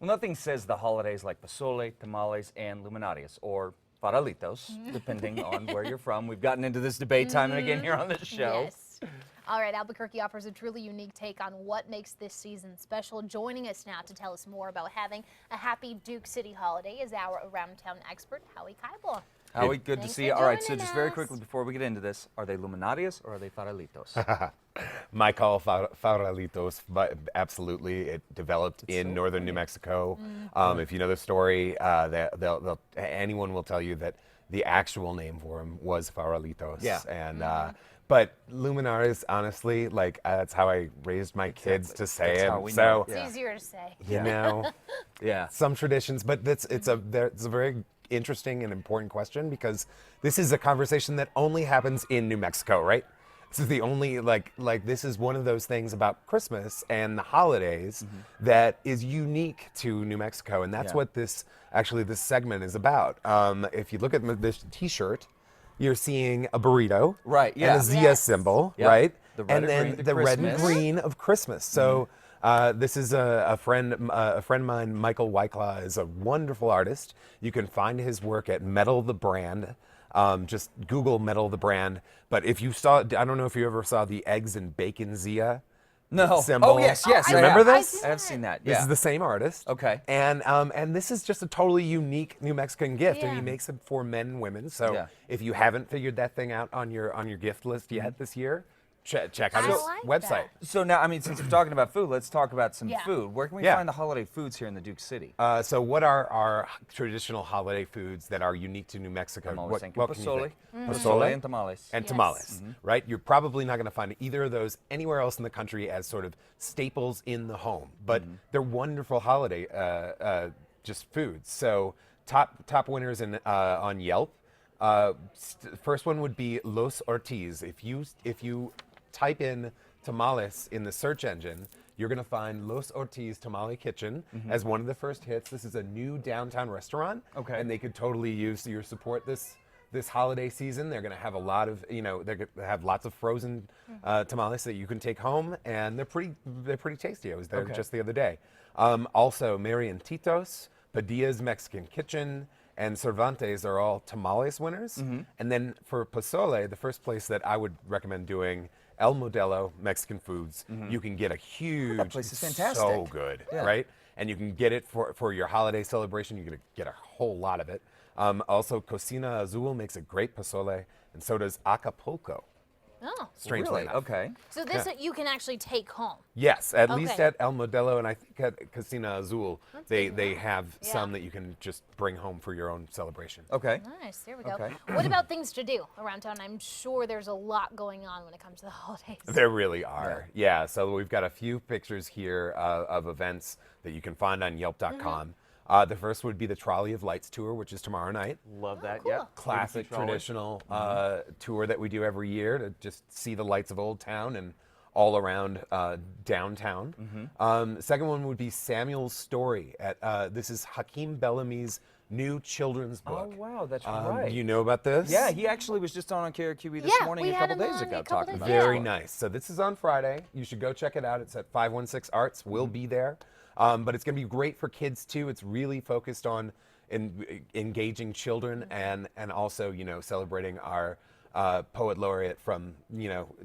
Well, nothing says the holidays like pozole, tamales, and luminarias, or faralitos, depending on where you're from. We've gotten into this debate time and again here on the show. Yes. All right, Albuquerque offers a truly unique take on what makes this season special. Joining us now to tell us more about having a happy Duke City holiday is our around town expert, Howie Keibel. Howie, good to Thanks see for you. All right, so joining just very us. quickly before we get into this, are they luminarias or are they faralitos? Michael Faralitos, but absolutely, it developed in northern New Mexico. If you know the story, anyone will tell you that the actual name for him was Faralitos. Yeah. And but Luminares, honestly, like that's how I raised my kids to say That's it. how we So know. It's Yeah. easier to say. you know, Yeah. some traditions, but it's a very interesting and important question because this is a conversation that only happens in New Mexico, right? This is the only like this is one of those things about Christmas and the holidays that is unique to New Mexico, and that's Yeah. what this segment is about. If you look at this T-shirt, you're seeing a burrito, Right, yeah. and a Zia Yes. symbol, Yeah. right? The red and and then green to the red and Christmas. green of Christmas. So. This is a friend of mine, Michael Wyclaw, is a wonderful artist. You can find his work at Metal the Brand. Just Google Metal the Brand. But if you saw, I don't know if you ever saw the eggs and bacon Zia No. symbol. Oh, yes, yes. I I remember have. this? I have seen that. This Yeah. is the same artist. Okay. And this is just a totally unique New Mexican gift, and he Yeah. makes it for men and women. So Yeah. if you haven't figured that thing out on your gift list yet this year, check out I his like website. that. So now, I mean, since we're talking about food, let's talk about some Yeah. food. Where can we Yeah. find the holiday foods here in the Duke City? So what are our traditional holiday foods that are unique to New Mexico? I'm always What, thinking what can you pozole. think? Pozole and tamales. And Yes. tamales, right? You're probably not going to find either of those anywhere else in the country as sort of staples in the home, but they're wonderful holiday just foods. So top winners on Yelp. First one would be Los Ortiz. If you type in tamales in the search engine, you're going to find Los Ortiz Tamale Kitchen as one of the first hits. This is a new downtown restaurant. Okay. And they could totally use your support this holiday season. They're going to have a lot of, they're going to have lots of frozen tamales that you can take home, and they're pretty tasty. I was there Okay. just the other day. Also, Marian Tito's, Padilla's Mexican Kitchen, and Cervantes are all tamales winners. And then for pozole, the first place that I would recommend doing El Modelo Mexican Foods. You can get a huge, place is so fantastic. good, Yeah. right? And you can get it for your holiday celebration. You're gonna get a whole lot of it. Also, Cocina Azul makes a great pozole, and so does Acapulco. Oh. Strangely Really? enough. Okay. So this you can actually take home. Yes, at Okay. least at El Modelo, and I think at Cocina Azul, good they to know. have Yeah. some that you can just bring home for your own celebration. Okay. Nice. There we go. Okay. What about things to do around town? I'm sure there's a lot going on when it comes to the holidays. There really are. Yeah. So we've got a few pictures here of events that you can find on Yelp.com. The first would be the Trolley of Lights tour, which is tomorrow night. Love that. cool. Yeah. Classic traditional tour that we do every year to just see the lights of Old Town and all around downtown. Second one would be Samuel's Story. This is Hakeem Bellamy's new children's Oh, book. wow. That's right. Do you know about this? Yeah, he actually was just on KRQB this Yeah, morning we a had couple him days on ago a couple talking days about ago. Very it. nice. So this is on Friday. You should go check it out. It's at 516 Arts. We'll be there. But it's going to be great for kids too. It's really focused on engaging children and also celebrating our poet laureate from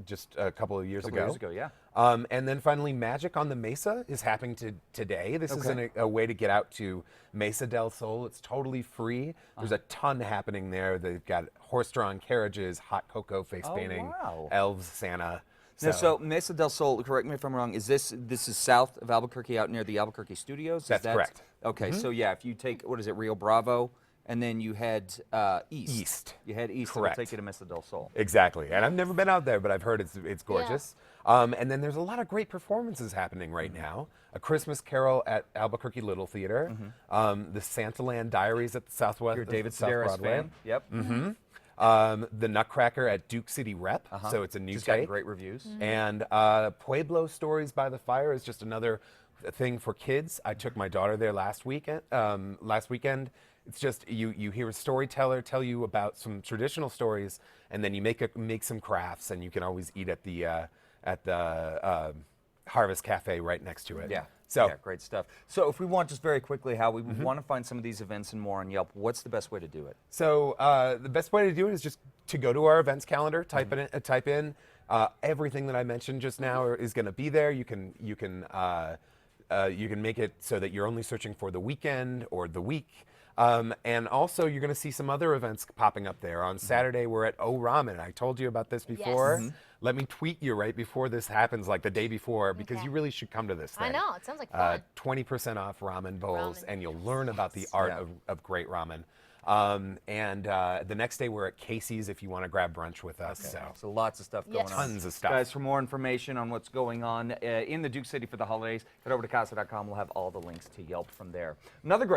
just a couple of years ago. Yeah. And then finally, Magic on the Mesa is happening today. This is Okay. a way to get out to Mesa del Sol. It's totally free. There's a ton happening there. They've got horse-drawn carriages, hot cocoa face Oh, painting, wow. elves, Santa. Now, so Mesa del Sol, correct me if I'm wrong, is this is south of Albuquerque, out near the Albuquerque studios? Is That's that- correct. Okay, so yeah, if you take, what is it, Rio Bravo, and then you head east. East. You head east, Correct. it'll take you to Mesa del Sol. Exactly. And I've never been out there, but I've heard it's gorgeous. And then there's a lot of great performances happening right now. A Christmas Carol at Albuquerque Little Theater. The Santaland Diaries at the Southwest. You're a David South Sedaris Broadway. fan? Yep. The Nutcracker at Duke City Rep. So it's a new Just got take. great reviews. And Pueblo Stories by the Fire is just another thing for kids. I took my daughter there last weekend. It's just you hear a storyteller tell you about some traditional stories, and then you make some crafts, and you can always eat at the Harvest Cafe right next to it. Yeah. So yeah, great stuff. So if we want just very quickly, how we want to find some of these events and more on Yelp, what's the best way to do it? So the best way to do it is just to go to our events calendar, type in everything that I mentioned just now is going to be there. You can make it so that you're only searching for the weekend or the week. And also, you're going to see some other events popping up there. On Saturday, we're at O Ramen. I told you about this before. Yes. Let me tweet you right before this happens, like the day before, because Okay. you really should come to this thing. I know, it sounds like fun. 20% off ramen bowls, Ramen and you'll bowls. learn about the art Yeah. of great ramen. And the next day, we're at Casey's if you want to grab brunch with us. So. So lots of stuff going Yes. on. Tons of stuff. Guys, for more information on what's going on in the Duke City for the holidays, head over to casa.com. We'll have all the links to Yelp from there. Another great